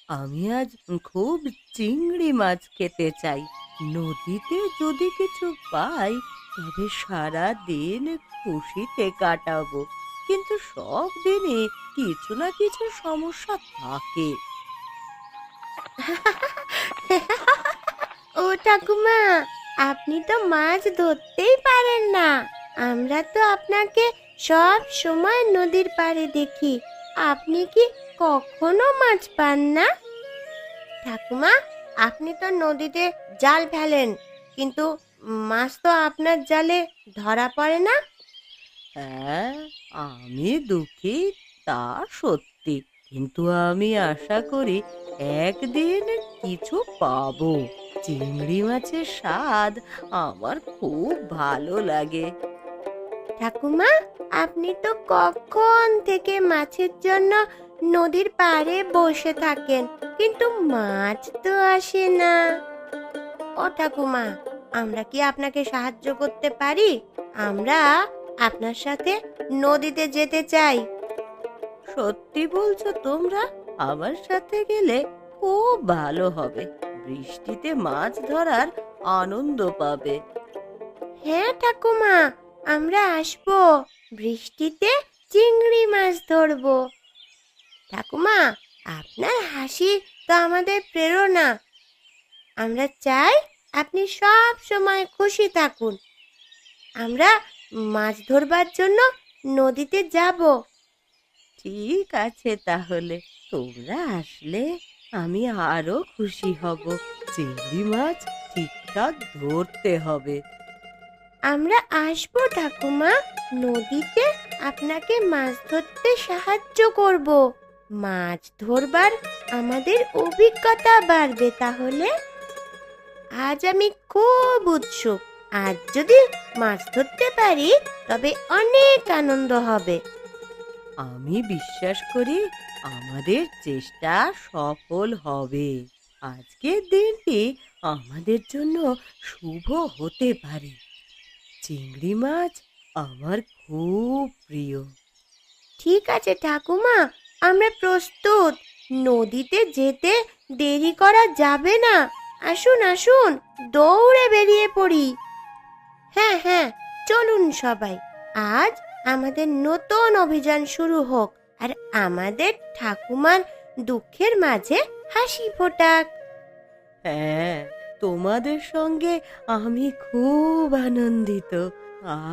আমি আজ খুব চিংড়ি মাছ খেতে চাই। নদীতে যদি কিছু পাই তবে সারা দিন খুশিতে কাটাবো। কিন্তু সব দিনই কিছু না কিছু সমস্যা থাকে। ও ঠাকুমা, আপনি তো মাছ ধরতেই পারেন না। আমরা তো আপনাকে সব সময় নদীর পাড়ে দেখি। আপনি কি কখনো মাছ পান না? ঠাকুমা, আপনি তো নদীতে জাল ফেলেন, কিন্তু মাছ তো আপনার জালে ধরা পড়ে না। হ্যাঁ, আমি দুঃখী, তা সত্যি। কিন্তু আমি আশা করি একদিন কিছু পাবো। চিংড়ি মাছের স্বাদ আমার খুব ভালো লাগে। ঠাকুমা, আপনি তো কখন থেকে মাছের জন্য নদীর পাড়ে বসে থাকেন, কিন্তু মাছ তো আসে না। ও ঠাকুমা, আমরা কি আপনাকে সাহায্য করতে পারি? আমরা আপনার সাথে নদীতে যেতে চাই। সত্যি বলছো তোমরা? আমার সাথে গেলে খুব ভালো হবে। বৃষ্টিতে মাছ ধরার আনন্দ পাবে। হ্যাঁ ঠাকুমা, আমরা আসবো। বৃষ্টিতে চিংড়ি মাছ ধরবো। ঠাকুমা, আপনার হাসি তো আমাদের প্রেরণা। আমরা চাই আপনি সব সময় খুশি থাকুন। আমরা মাছ ধরবার জন্য নদীতে যাব। ঠিক আছে তাহলে, তোমরা আসলে আমি আরো খুশি হব। চিংড়ি মাছ ঠিকঠাক ধরতে হবে। আমরা আসবো ঠাকুমা। নদীতে আপনাকে মাছ ধরতে সাহায্য করব। মাছ ধরবার আমাদের অভিজ্ঞতা বাড়বে তাহলে। আজ আমি খুব উৎসুক। আজ যদি মাছ ধরতে পারি তবে অনেক আনন্দ হবে। আমি বিশ্বাস করি আমাদের চেষ্টা সফল হবে। আজকের দিনটি আমাদের জন্য শুভ হতে পারে। চিংড়ি মাছ আমার খুব প্রিয়। ঠিক আছে ঠাকুমা, আমরা প্রস্তুত। নদীতে যেতে দেরি করা যাবে না। আসুন আসুন, দৌড়ে বেরিয়ে পড়ি। হ্যাঁ হ্যাঁ, চলুন সবাই। আজ আমাদের নতুন অভিযান শুরু হোক, আর আমাদের ঠাকুমার দুঃখের মাঝে হাসি ফোটাক। হ্যাঁ, তোমাদের সঙ্গে আমি খুব আনন্দিত।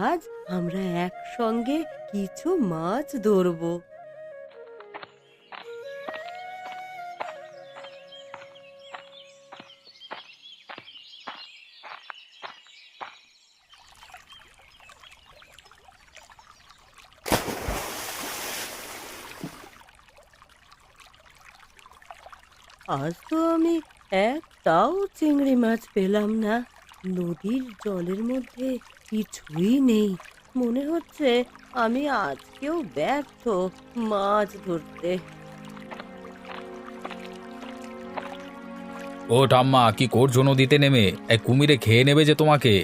আজ আমরা একসঙ্গে কিছু মাছ ধরবো। আজ তো আমি একটাও চিংড়ি মাছ পেলাম না। নদীর জলের মধ্যে কিছুই নেই। মনে হচ্ছে আমি আজকেও ব্যর্থ মাছ ধরতে। ও ঠাম্মা, কি করছো নদীতে নেমে? এক কুমিরে খেয়ে নেবে যে তোমাকে।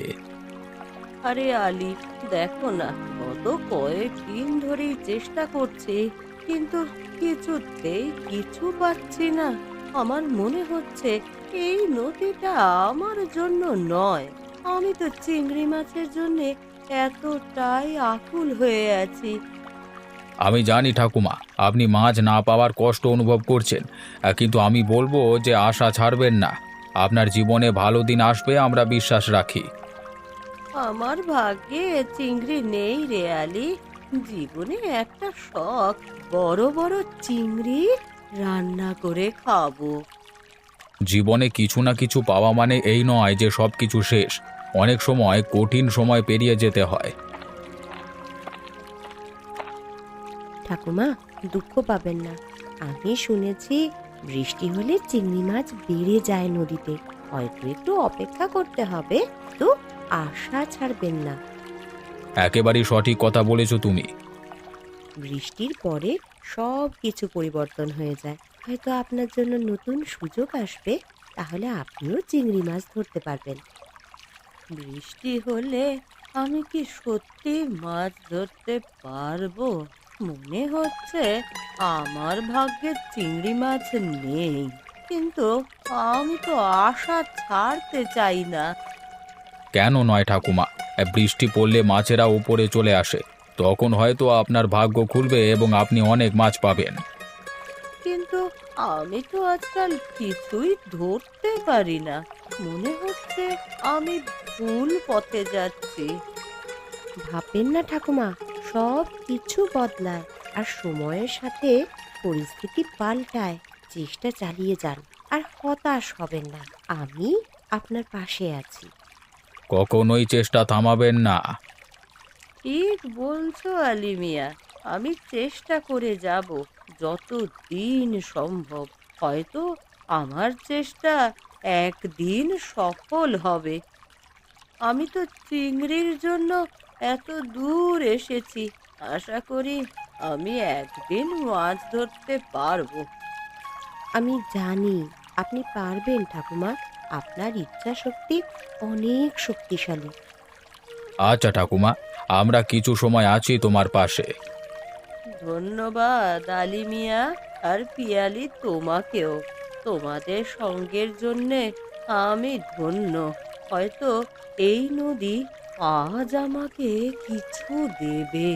আরে আলি, দেখো না, গত কয়েকদিন ধরেই চেষ্টা করছি, কিন্তু কিছুতেই কিছু পাচ্ছি না। আমার মনে হচ্ছে এই নদীটা আমার জন্য নয়। আমি তো চিংড়ি মাছের জন্য এতটাই আকুল হয়ে আছি। আমি জানি ঠাকুমা, আপনি মাছ না পাওয়ার কষ্ট অনুভব করছেন, কিন্তু আমি বলবো যে আশা ছাড়বেন না। আপনার জীবনে ভালো দিন আসবে, আমরা বিশ্বাস রাখি। আমার ভাগ্যে চিংড়ি নেই রে আলি। জীবনে একটা শখ, বড় বড় চিংড়ি রান্না করে খাবো। জীবনে কিছু না কিছু পাওয়া মানে এই নয় যে সব কিছু শেষ। অনেক সময় কঠিন সময় পেরিয়ে যেতে হয়। ঠাকুমা, দুঃখ পাবেন না। আমি শুনেছি বৃষ্টি হলে চিংড়ি মাছ বেড়ে যায় নদীতে। হয়তো একটু অপেক্ষা করতে হবে, তো আশা ছাড়বেন না। একেবারেই সঠিক কথা বলেছো তুমি। বৃষ্টির পরে সব কিছু পরিবর্তন হয়ে যায়। হয়তো আপনার জন্য নতুন সুযোগ আসবে, তাহলে আপনিও চিংড়ি মাছ ধরতে পারবেন। বৃষ্টি হলে আমি কি সত্যি মাছ ধরতে পারবো? মনে হচ্ছে আমার ভাগ্যে চিংড়ি মাছ নেই, কিন্তু আমি তো আশা ছাড়তে চাই না। কেন নয় ঠাকুমা, বৃষ্টি পড়লে মাছেরা উপরে চলে আসে, তখন হয়তো আপনার ভাগ্য খুলবে এবং আপনি অনেক মাছ পাবেন। কিন্তু আমি তো আজকাল কিছুই ধরতে পারি না। মনে হচ্ছে আমি ভুল পথে যাচ্ছি। ভাববেন না ঠাকুমা, সব কিছু বদলায় আর সময়ের সাথে পরিস্থিতি পাল্টায়। চেষ্টা চালিয়ে যান আর হতাশ হবেন না, আমি আপনার পাশে আছি। কখনোই চেষ্টা থামাবেন না। ঠিক বলছো আলী মিয়া, আমি চেষ্টা করে যাব যত দিন সম্ভব। হয়তো আমার চেষ্টা একদিন সফল হবে। আমি তো চিংড়ির জন্য এত দূর এসেছি, আশা করি আমি একদিন মাছ ধরতে পারবো। আমি জানি আপনি পারবেন ঠাকুমা, আপনার ইচ্ছা শক্তি অনেক শক্তিশালী। আচ্ছা ঠাকুমা, আমরা কিছু সময় আছি তোমার পাশে। ধন্যবাদ আলী মিয়া আর পিয়ালি, তোমাকেও। তোমাদের সঙ্গের জন্যে আমি ধন্য। হয়তো এই নদী আজ আমাকে কিছু দেবে।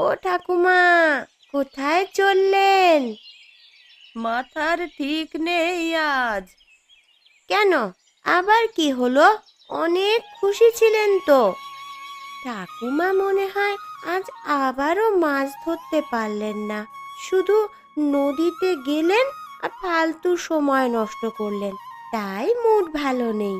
ও ঠাকুমা, কোথায় চললেন? মাথার ঠিক নেই আজ। কেন, আবার কি হলো? অনেক খুশি ছিলেন তো। ঠাকুমা মনে হয় আজ আবারও মাছ ধরতে পারলেন না, শুধু নদীতে গেলেন আর ফালতু সময় নষ্ট করলেন, তাই মুড ভালো নেই।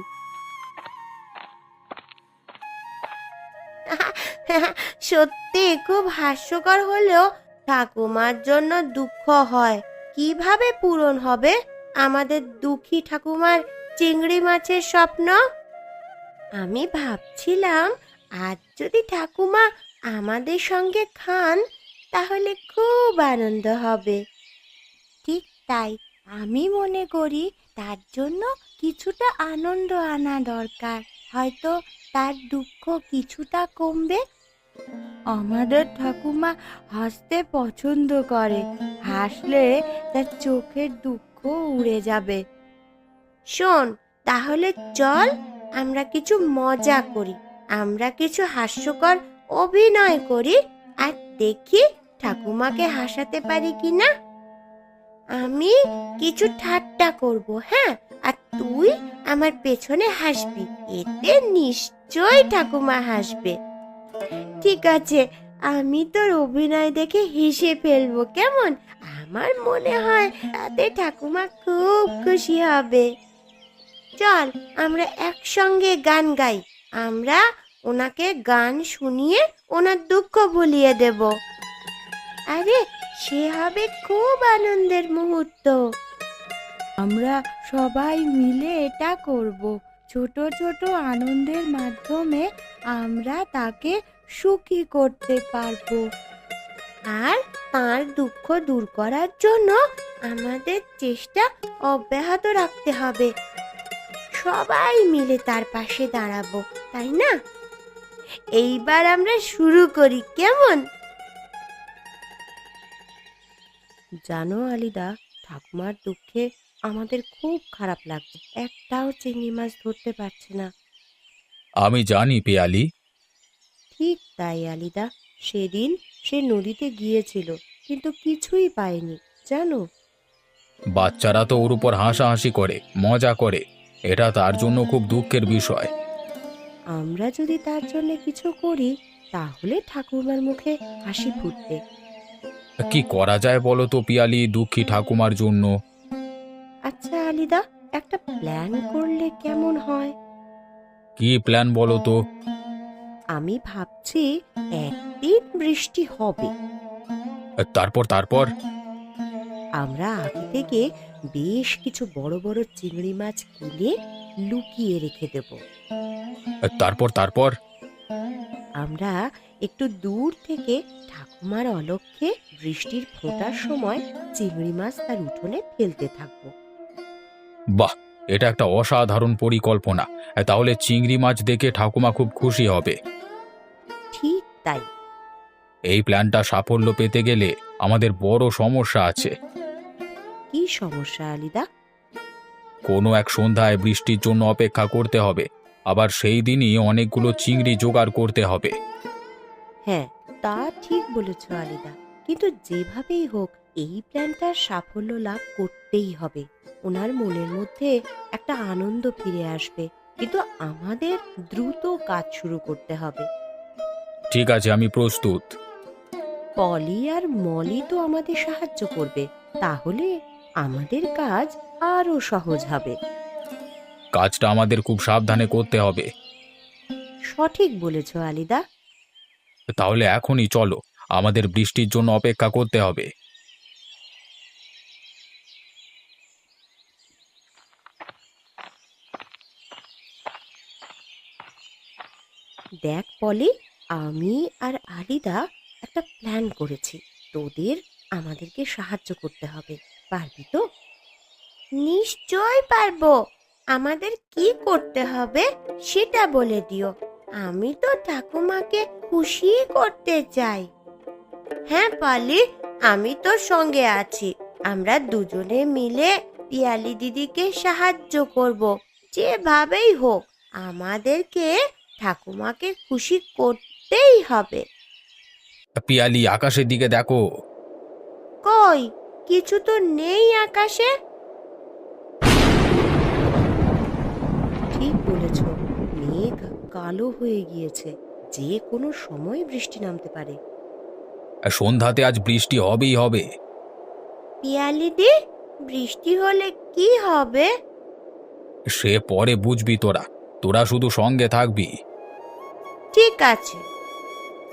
সত্যি খুব হাস্যকর হলেও ঠাকুমার জন্য দুঃখ হয়। কিভাবে পূরণ হবে আমাদের দুঃখী ঠাকুমার চিংড়ি মাছের স্বপ্ন? আমি ভাবছিলাম আজ যদি ঠাকুমা আমাদের সঙ্গে খান তাহলে খুব আনন্দ হবে। ঠিক তাই, আমি মনে করি তার জন্য কিছুটা আনন্দ আনা দরকার, হয়তো তার দুঃখ কিছুটা কমবে। আমাদের ঠাকুমা হাসতে পছন্দ করে, হাসলে তার চোখের দুঃখ উড়ে যাবে। শোন, তাহলে চল আমরা কিছু মজা করি, আমরা কিছু হাস্যকর অভিনয় করি আর দেখি ঠাকুমাকে হাসাতে পারি কিনা। আমি কিছু ঠাট্টা করব, হ্যাঁ, আর তুই আমার পেছনে হাসবি, এতে নিশ্চয়ই ঠাকুমা হাসবে। ঠিক আছে, আমি তোর অভিনয় দেখে হেসে ফেলবো, কেমন? আমার মনে হয় তাতে ঠাকুমা খুব খুশি হবে। চল আমরা একসঙ্গে গান গাই, আমরা ওনাকে গান শুনিয়ে ওনার দুঃখ ভুলিয়ে দেব। আরে, সে হবে খুব আনন্দের মুহূর্ত। আমরা সবাই মিলে এটা করব। ছোট ছোট আনন্দের মাধ্যমে আমরা তাকে সুখী করতে পারবো। আর তার দুঃখ দূর করার জন্য আমাদের চেষ্টা অব্যাহত রাখতে হবে। সবাই মিলে তার পাশে দাঁড়াবো, তাই না? এইবার আমরা শুরু করি, কেমন? জানো আলিদা, ঠাকুমার দুঃখে আমাদের খুব খারাপ লাগছে, একটাও চিংড়ি মাছ ধরতে পারছে না। আমি জানি পিয়ালি। ঠিক তাই আলিদা, সেদিন সে নদীতে গিয়েছিল কিন্তু কিছুই পায়নি, জানো। বাচ্চারা তো ওর উপর হাসাহাসি করে, মজা করে, এটা তার জন্য খুব দুঃখের বিষয়। আমরা যদি তার জন্য কিছু করি তাহলে ঠাকুমার মুখে হাসি ফুটবে। কি করা যায় বলো তো পিয়ালি, দুঃখী ঠাকুমার জন্য? আচ্ছা আলিদা, একটা প্ল্যান করলে কেমন হয়? কি প্ল্যান বলো তো? আমি ভাবছি একদিন বৃষ্টি হবে, তারপর তারপর আমরা আগে থেকে বেশ কিছু বড় বড় চিংড়ি মাছ কিনে লুকিয়ে রেখে দেব। তারপর তারপর আমরা একটু দূর থেকে ঠাকুমার অলক্ষ্যে বৃষ্টির ফোঁটার সময় চিংড়ি মাছ তার উঠোনে ফেলতে থাকবো। বাহ, এটা একটা অসাধারণ পরিকল্পনা। তাহলে চিংড়ি মাছ দেখে ঠাকুমা খুব খুশি হবে। ঠিক তাই। এই প্ল্যানটা সাফল্য পেতে গেলে আমাদের বড় সমস্যা আছে। কি সমস্যা আলিদা? কোনো এক সন্ধ্যায় বৃষ্টির জন্য অপেক্ষা করতে হবে, আবার সেই দিনই অনেকগুলো চিংড়ি জোগাড় করতে হবে। হ্যাঁ, তা ঠিক বলেছ আলিদা, কিন্তু যেভাবেই হোক এই প্ল্যানটার সাফল্য লাভ করতেই হবে। ওনার মনের মধ্যে একটা আনন্দ ফিরে আসবে, কিন্তু আমাদের দ্রুত কাজ শুরু করতে হবে। ঠিক আছে, আমি প্রস্তুত। পলি আর মলি তো আমাদের সাহায্য করবে, তাহলে আমাদের কাজ আরো সহজ হবে। কাজটা আমাদের খুব সাবধানে করতে হবে। সঠিক বলেছ আলিদা। তাহলে এখনই চলো, আমাদের বৃষ্টির জন্য অপেক্ষা করতে হবে। দেখ পলি, আমি আর আলিদা একটা প্ল্যান করেছি। তোদের আমাদেরকে সাহায্য করতে হবে, পারবি তো? নিশ্চয় পারবো। আমাদের কি করতে হবে সেটা বলে দিও। আমি তো ঠাকুমাকে খুশি করতে চাই। হ্যাঁ পালি, আমি তোর সঙ্গে আছি। আমরা দুজনে মিলে পিয়ালি দিদিকে সাহায্য করব। যেভাবেই হোক আমাদেরকে ঠাকুমাকে খুশি করতেই হবে। পিয়ালি, আকাশের দিকে দেখো। কই, কিছু তো নেই আকাশে। ঠিক বলেছ, মেঘ কালো হয়ে গিয়েছে, যে কোনো সময় বৃষ্টি নামতে পারে। সন্ধ্যাতে আজ বৃষ্টি হবেই হবে। পিয়ালি দি, বৃষ্টি হলে কি হবে? সে পরে বুঝবি, তোরা তোরা শুধু সঙ্গে থাকবি। ঠিক আছে।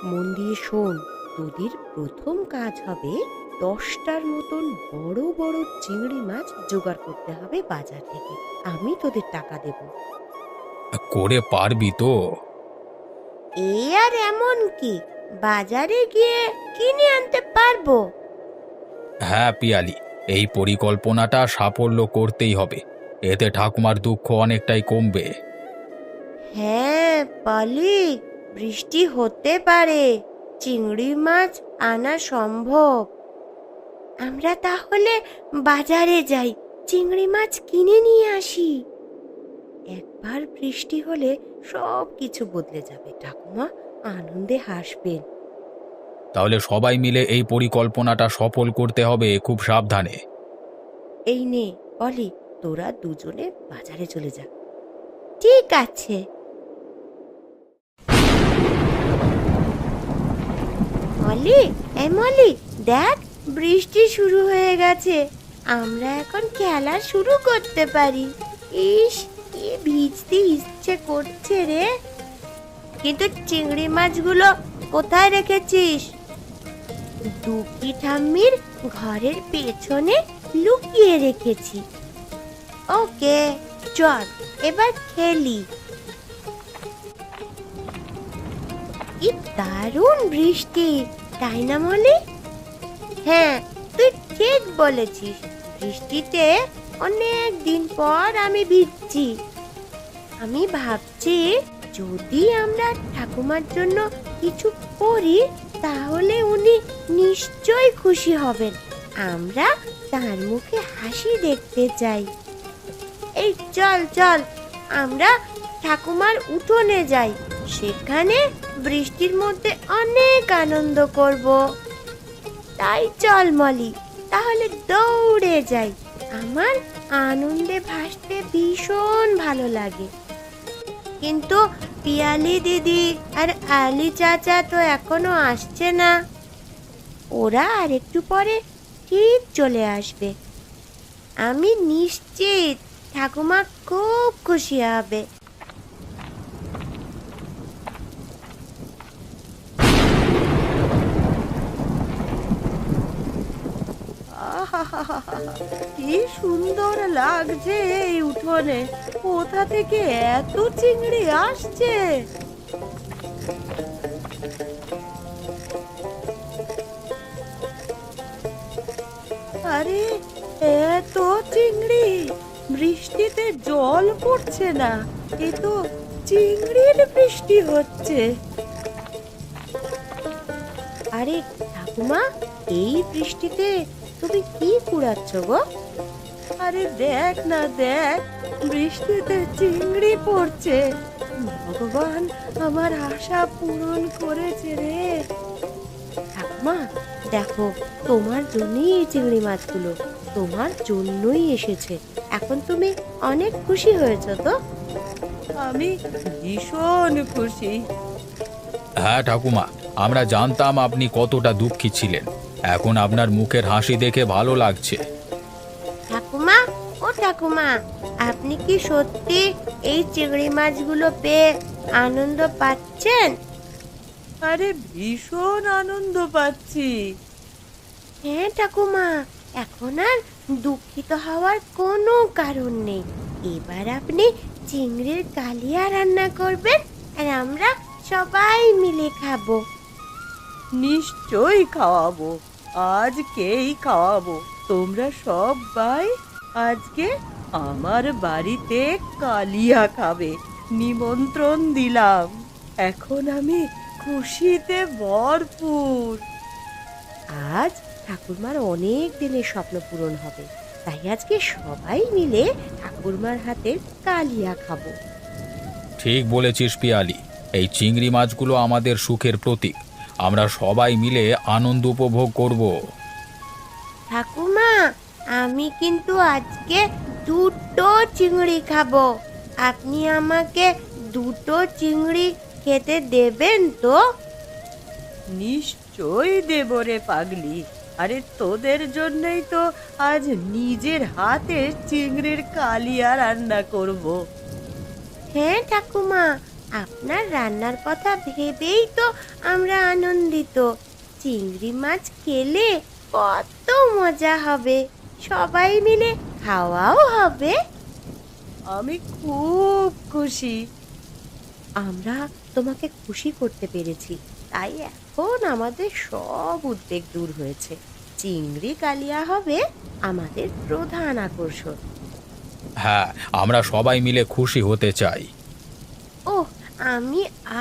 মন দিয়ে শোন, তোদের প্রথম কাজ হবে 10টার মতন বড় বড় চিংড়ি মাছ জোগাড় করতে হবে বাজার থেকে। আমি তোদের টাকা দেব। করে পারবি তো? এই আর এমন কি, বাজারে গিয়ে কিনে আনতে পারবো। হ্যাঁ পিয়ালি, এই পরিকল্পনাটা সাফল্য করতেই হবে। এতে ঠাকুমার দুঃখ অনেকটাই কমবে। হ্যাঁ পালি, বৃষ্টি হতে পারে, চিংড়ি মাছ আনা সম্ভব। আমরা তাহলে বাজারে যাই, চিংড়ি মাছ কিনে নিয়ে আসি। একবার বৃষ্টি হলে সব কিছু বদলে যাবে, ঠাকুমা আনন্দে হাসবেন। তাহলে সবাই মিলে এই পরিকল্পনাটা সফল করতে হবে, খুব সাবধানে। এই নে পলি, তোরা দুজনে বাজারে চলে যা। ঠিক আছে। মলি, এই মলি, দেখ বৃষ্টি শুরু হয়ে গেছে। আমরা এখন খেলা শুরু করতে পারি। ইস, কি ভিজতে ইচ্ছে করছে রে। কিন্তু চিংড়ি মাছগুলো কোথায় রেখেছিস? দুঃখী ঠাম্মির ঘরের পেছনে লুকিয়ে রেখেছি। ওকে, চল এবার খেলি। কি দারুণ বৃষ্টি, তাই না মলি? হ্যাঁ, তুই ঠিক বলেছিস। বৃষ্টিতে অনেক দিন পর আমি ভিজছি। আমি ভাবছি, যদি আমরা ঠাকুমার জন্য কিছু করি তাহলে উনি নিশ্চয়ই খুশি হবেন। আমরা তার মুখে হাসি দেখতে চাই। এই চল চল, আমরা ঠাকুমার উঠোনে যাই। সেখানে বৃষ্টির মধ্যে অনেক আনন্দ করব। তাই চল মলি, তাহলে দৌড়ে যাই। আমার আনন্দে ভাসতে ভীষণ ভালো লাগে। কিন্তু পিয়ালি দিদি আর আলি চাচা তো এখনো আসছে না। ওরা আর একটু পরে ঠিক চলে আসবে। আমি নিশ্চিত ঠাকুমা খুব খুশি হবে। আহাহাহাহা, কি সুন্দর লাগছে এই উঠোনে। কোথা থেকে এত চিংড়ি আসছে? আরে, এত চিংড়ি! বৃষ্টিতে জল পড়ছে না, এ তো চিংড়ির বৃষ্টি হচ্ছে। আরে ঠাকুমা, এই বৃষ্টিতে তুমি কি কুড়াচ্ছ গো? আরে দেখ না দেখ, বৃষ্টিতে চিংড়ি পড়ছে। ভগবান আমার আশা পূরণ করেছে রে। ঠাকুমা দেখো, তোমার জন্যই এই চিংড়ি মাছগুলো, তোমার জন্যই এসেছে। এখন তুমি অনেক খুশি হয়েছো তো? আমি ভীষণ খুশি। হ্যাঁ ঠাকুমা, আমরা জানতাম আপনি কতটা দুঃখী ছিলেন। এখন আপনার মুখের হাসি দেখে ভালো লাগছে। ঠাকুমা, ও ঠাকুমা, আপনি কি সত্যি এই চিংড়ি মাছগুলো পেয়ে আনন্দ পাচ্ছেন? আরে ভীষণ আনন্দ পাচ্ছি। হ্যাঁ ঠাকুমা, এখন আর দুঃখিত হওয়ার কোনো কারণ নেই। এবার আপনি চিংড়ির কালিয়া রান্না করবেন আর আমরা সবাই মিলে খাবো। নিশ্চয়ই খাওয়াবো, আজকেই খাওয়াবো। তোমরা সবাই আজকে আমার বাড়িতে কালিয়া খাবে, নিমন্ত্রণ দিলাম। এখন আমি খুশিতে ভরপুর। আজ ঠাকুরমার অনেক দিনের স্বপ্ন পূরণ হবে, তাই আজকে সবাই মিলে ঠাকুরমার হাতের কালিয়া খাবো। ঠিক বলেছিস পিয়ালি, এই চিংড়ি মাছগুলো আমাদের সুখের প্রতীক। আমরা সবাই মিলে আনন্দ উপভোগ করব। ঠাকুমা, আমি কিন্তু আজকে দুটো চিংড়ি খাবো। আপনি আমাকে দুটো চিংড়ি খেতে দেবেন তো? নিশ্চয়ই দেব রে পাগলি। আরে তোদের জন্যই তো আজ নিজের হাতে চিংড়ির কালিয়া রান্না করব। হ্যাঁ ঠাকুমা, আপনার রান্নার কথা ভেবেই তো আমরা আনন্দিত। চিংড়ি মাছ খেলে কত মজা হবে, সবাই মিলে খাওয়াও হবে। আমি খুব খুশি। আমরা তোমাকে খুশি করতে পেরেছি, তাই এখন আমাদের সব উদ্বেগ দূর হয়েছে। চিংড়ি কালিয়া হবে আমাদের প্রধান আকর্ষণ। হ্যাঁ, আমরা সবাই মিলে খুশি হতে চাই। ওহ, আমি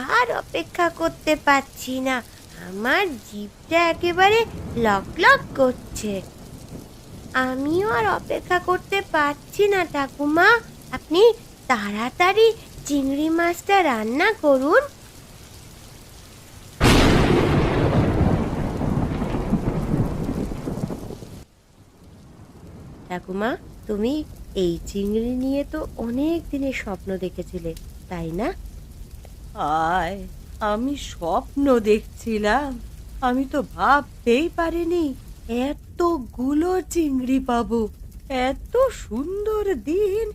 আর অপেক্ষা করতে পারছি না। আমার জিভটা একেবারে লক লক করছে। আমিও আর অপেক্ষা করতে পারছি না ঠাকুমা, আপনি তাড়াতাড়ি চিংড়ি মাছটা রান্না করুন। ঠাকুমা, তুমি এই চিংড়ি নিয়ে তো অনেক দিনের স্বপ্ন দেখেছিলে, তাই না? আয়, আমি স্বপ্ন দেখছিলাম। আমি তো ভাবতেই পারিনি এতগুলো চিংড়ি পাবো। এত সুন্দর দিন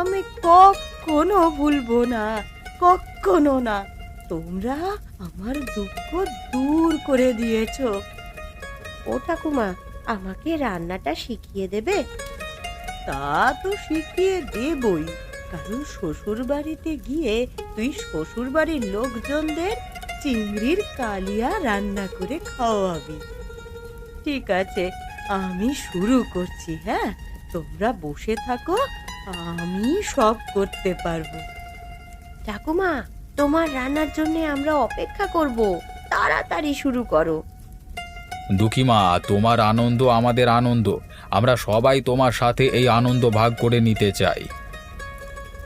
আমি কখনো ভুলবো না, কখনো না। তোমরা আমার দুঃখ দূর করে দিয়েছো। ও ঠাকুমা, আমাকে রান্নাটা শিখিয়ে দেবে? তা তো শিখিয়ে দেবই, কারণ শ্বশুর বাড়িতে গিয়ে তুই শ্বশুর বাড়ির লোকজনদের চিংড়ির কালিয়া রান্না করে খাওয়াবি। ঠিক আছে, আমি শুরু করছি। হ্যাঁ, তোমরা বসে থাকো, আমি সব করতে পারবো। ঠাকুমা, তোমার রান্নার জন্য আমরা অপেক্ষা করব, তাড়াতাড়ি শুরু করো। দুঃখীমা, তোমার আনন্দ আমাদের আনন্দ। আমরা সবাই তোমার সাথে এই আনন্দ ভাগ করে নিতে চাই।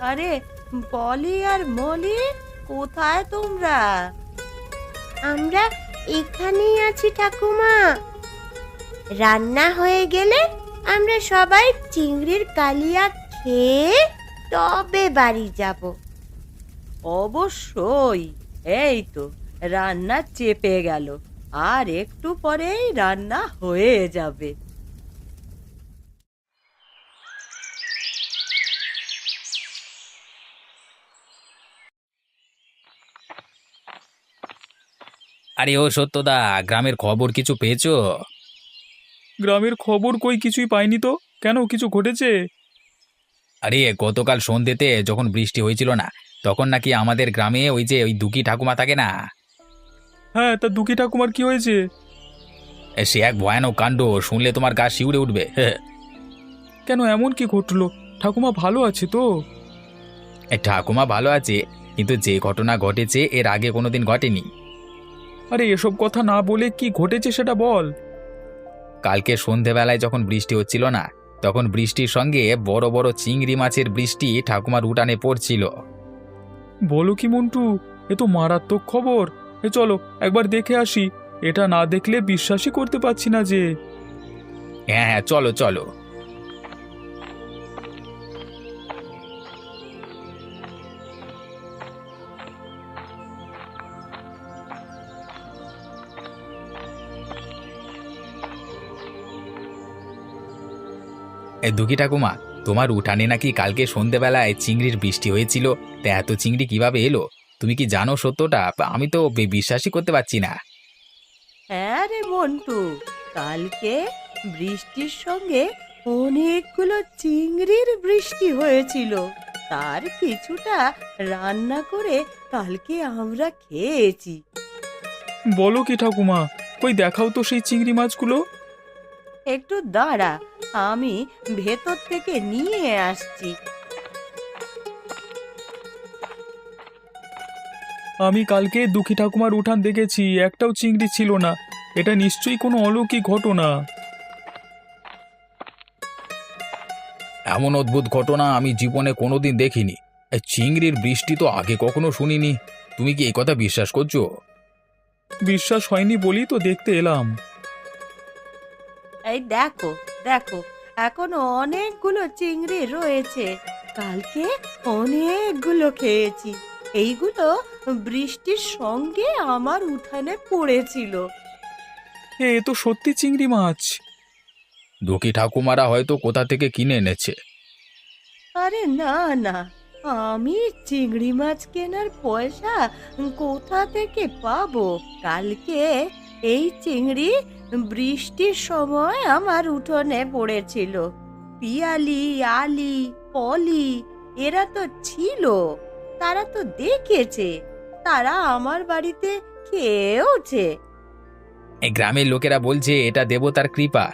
আরে পলি আর মলি, কোথায় তোমরা? আমরা এখানেই আছি ঠাকুমা। রান্না হয়ে গেলে আমরা সবাই চিংড়ির কালিয়া খেয়ে তবে বাড়ি যাব। অবশ্যই। এই তো রান্না চেপে গেল, আর একটু পরেই রান্না হয়ে যাবে। আরে ও সত্যদা, গ্রামের খবর কিছু পেয়েছো? গ্রামের খবর কই কিছুই পাইনি তো। কেন, কিছু ঘটেছে? আরে গতকাল সন্ধ্যেতে যখন বৃষ্টি হয়েছিল না, তখন নাকি আমাদের গ্রামে ওই দুঃখী ঠাকুমা থাকে না, হ্যাঁ, তা দুঃখী ঠাকুমার কি হয়েছে? সে এক ভয়ানক কাণ্ড, শুনলে তোমার গা শিউরে উঠবে। কেন, এমন কি ঘটলো? ঠাকুমা ভালো আছে তো? ঠাকুমা ভালো আছে, কিন্তু যে ঘটনা ঘটেছে এর আগে কোনোদিন ঘটেনি। আরে এসব কথা না বলে কি ঘটেছে সেটা বল। কালকে সন্ধেবেলায় যখন বৃষ্টি হচ্ছিল না, তখন বৃষ্টির সঙ্গে বড় বড় চিংড়ি মাছের বৃষ্টি ঠাকুমার উঠানে পড়ছিল। বলো কি মন্টু, এ তো মারাত্মক খবর। চলো একবার দেখে আসি, এটা না দেখলে বিশ্বাসই করতে পারছি না যে। হ্যাঁ হ্যাঁ, চলো চলো। দুঃখী ঠাকুমা, তোমার উঠানে নাকি কালকে সন্ধেবেলায় চিংড়ির বৃষ্টি হয়েছিল। তা এত চিংড়ি কিভাবে এলো? তুমি কি জানো সত্যটা? আমি তো বিশ্বাসই করতে পারছি না। হ্যাঁ রে মন্টু, কালকে বৃষ্টির সঙ্গে অনেকগুলো চিংড়ির বৃষ্টি হয়েছিল। তার কিছুটা রান্না করে কালকে আমরা খেয়েছি। বলো কি ঠাকুমা, কই দেখাও তো সেই চিংড়ি মাছগুলো। একটু দাঁড়া, আমি ভেতর থেকে নিয়ে আসছি। আমি কালকে দুঃখী ঠাকুমার উঠান দেখেছি, একটাও চিংড়ি ছিল না। এটা নিশ্চয়ই কোনো অলৌকিক ঘটনা। এমন অদ্ভুত ঘটনা আমি জীবনে কোনোদিন দেখিনি। এই চিংড়ির বৃষ্টি তো আগে কখনো শুনিনি। তুমি কি এই কথা বিশ্বাস করছো? বিশ্বাস হয়নি বলি তো দেখতে এলাম। এই দেখো দেখো, এখনো অনেকগুলো চিংড়ি রয়েছে। কালকে অনেকগুলো খেয়েছি। এইগুলো বৃষ্টির সঙ্গে আমার উঠানে পড়েছিল। এ তো সত্যি চিংড়ি মাছ। দুঃখী ঠাকুমারা হয়তো কোথা থেকে কিনে এনেছে। আরে না না, আমি চিংড়ি মাছ কেনার পয়সা কোথা থেকে পাবো? কালকে এই চিংড়ি বৃষ্টির সময় আমার উঠোনে পড়েছিল। পিয়ালি, আলি, পলি এরা তো ছিল, তারা তো দেখেছে, তারা আমার বাড়িতে খেয়েওছে। এই গ্রামের লোকেরা বলছে এটা দেবতার কৃপা,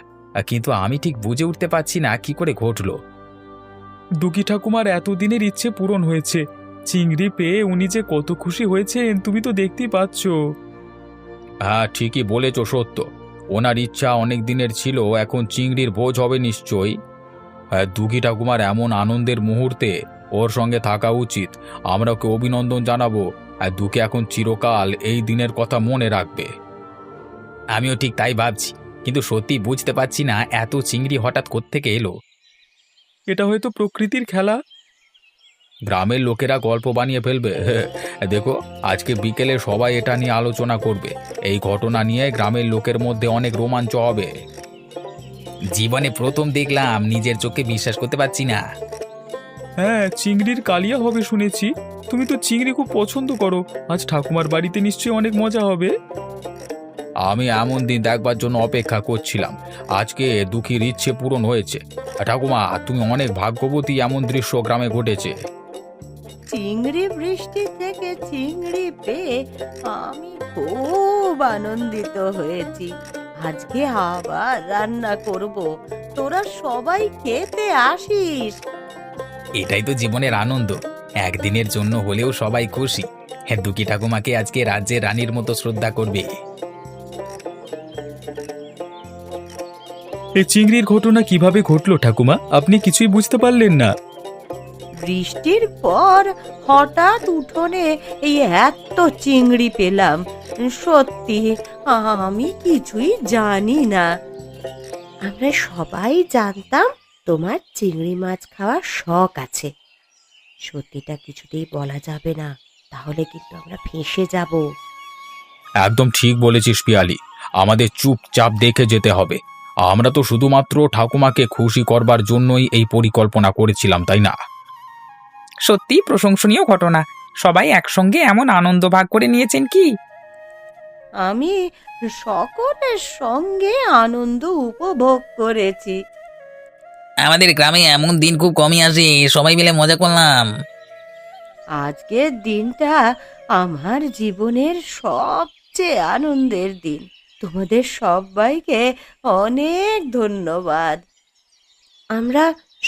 কিন্তু আমি ঠিক বুঝে উঠতে পারছি না কি করে ঘটলো। দুঃখী ঠাকুমার এতদিনের ইচ্ছে পূরণ হয়েছে। চিংড়ি পেয়ে উনি যে কত খুশি হয়েছেন তুমি তো দেখতেই পাচ্ছ। হ্যাঁ, ঠিকই বলেছ, সত্য। ওনার ইচ্ছা অনেক দিনের ছিল, এখন চিংড়ির ভোজ হবে নিশ্চয়ই। হ্যাঁ, দুঃখী ঠাকুমার এমন আনন্দের মুহূর্তে ওর সঙ্গে থাকা উচিত। আমরা ওকে অভিনন্দন জানাবো। আর দুঃখী এখন চিরকাল এই দিনের কথা মনে রাখবে। আমিও ঠিক তাই ভাবছি, কিন্তু সত্যি বুঝতে পারছি না এত চিংড়ি হঠাৎ কোত্থেকে এলো। এটা হয়তো প্রকৃতির খেলা। গ্রামের লোকেরা গল্প বানিয়ে ফেলবে। দেখো, আজকে বিকেলে সবাই এটা নিয়ে আলোচনা করবে। এই ঘটনা নিয়ে গ্রামের লোকের মধ্যে অনেক রোমাঞ্চ হবে। জীবনে প্রথম দেখলাম, নিজের চোখে বিশ্বাস করতে পারছি না। হ্যাঁ, চিংড়ির কালিয়া হবে শুনেছি। তুমি তো চিংড়ি খুব পছন্দ করো, আজ ঠাকুমার বাড়িতে নিশ্চয়ই অনেক মজা হবে। আমি এমন দিন দেখবার জন্য অপেক্ষা করছিলাম। আজকে দুঃখীর ইচ্ছে পূরণ হয়েছে। ঠাকুমা, তুমি অনেক ভাগ্যবতী, এমন দৃশ্য গ্রামে ঘটেছে। চিংড়ি বৃষ্টি থেকে চিংড়ি পেয়ে আমি খুব আনন্দিত হয়েছি। আজকে আবার রান্না করব, তোরা সবাই খেতে আসিস। এটাই তো জীবনের আনন্দ। একদিনের জন্য হলেও সবাই খুশি। হ্যাঁ, দুঃখী ঠাকুমাকে আজকে রাজ্যের রানীর মতো শ্রদ্ধা করবে। এই চিংড়ির ঘটনা কিভাবে ঘটলো ঠাকুমা? আপনি কিছুই বুঝতে পারলেন না? বৃষ্টির পর হঠাৎ উঠোনে এই এত চিংড়ি পেলাম। সত্যি আমি কিছুই জানি না। আমরা সবাই জানতাম তোমার চিংড়ি মাছ খাওয়ার শখ আছে। সত্যিটা কিছুতেই বলা যাবে না, তাহলে কিন্তু আমরা ফেঁসে যাব। একদম ঠিক বলেছিস পিয়ালি, আমাদের চুপচাপ দেখে যেতে হবে। আমরা তো শুধুমাত্র ঠাকুমাকে খুশি করবার জন্যই এই পরিকল্পনা করেছিলাম, তাই না? সত্যি প্রশংসনীয় ঘটনা। সবাই একসঙ্গে এমন আনন্দ ভাগ করে নিয়েছেন কি? আমি সকলের সঙ্গে আনন্দ উপভোগ করেছি। আমাদের গ্রামে এমন দিন খুব কমই আসে, সবাই মিলে মজা করলাম। আজকের দিনটা আমার জীবনের সবচেয়ে আনন্দের দিন। তোমাদের সবাইকে অনেক ধন্যবাদ। আমরা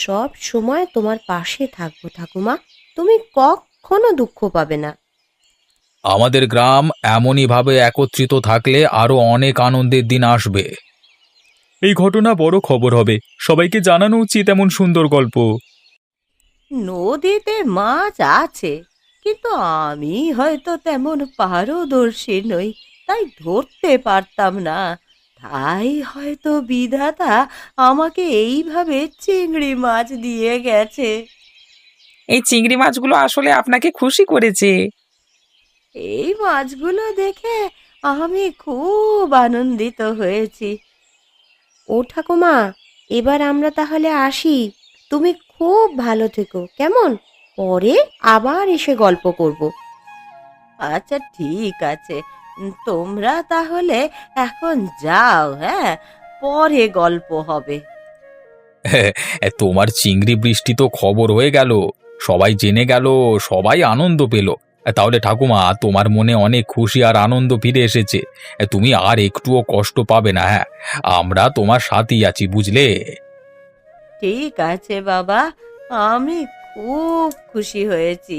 সব সময় তোমার পাশে থাকবো ঠাকুমা, তুমি কখনো দুঃখ পাবে না। আমাদের গ্রাম এমনই ভাবে একত্রিত থাকলে আরো অনেক আনন্দের দিন আসবে। এই ঘটনা বড় খবর হবে, সবাইকে জানানো উচিত এমন সুন্দর গল্প। নদীতে মাছ আছে, কিন্তু আমি হয়তো তেমন পারদর্শী নই, তাই ধরতে পারতাম না। তাই হয়তো বিধাতা আমাকে এইভাবে চিংড়ি মাছ দিয়ে গেছে। এই চিংড়ি মাছগুলো আসলে আপনাকে খুশি করেছে। এই মাছগুলো দেখে আমি খুব আনন্দিত হয়েছি। ও ঠাকুমা, এবার আমরা তাহলে আসি। তুমি খুব ভালো থেকো কেমন? পরে আবার এসে গল্প করব। আচ্ছা ঠিক আছে, তোমরা তাহলে এখন যাও, হ্যাঁ, পরে গল্প হবে। তোমার চিংড়ি বৃষ্টি তো খবর হয়ে গেল, সবাই জেনে গেল, সবাই আনন্দ পেল। তাহলে ঠাকুমা, তোমার মনে অনেক খুশি আর আনন্দ ফিরে এসেছে। তুমি আর একটুও কষ্ট পাবে না। হ্যাঁ, আমরা তোমার সাথেই আছি, বুঝলে? ঠিক আছে বাবা, আমি খুব খুশি হয়েছি।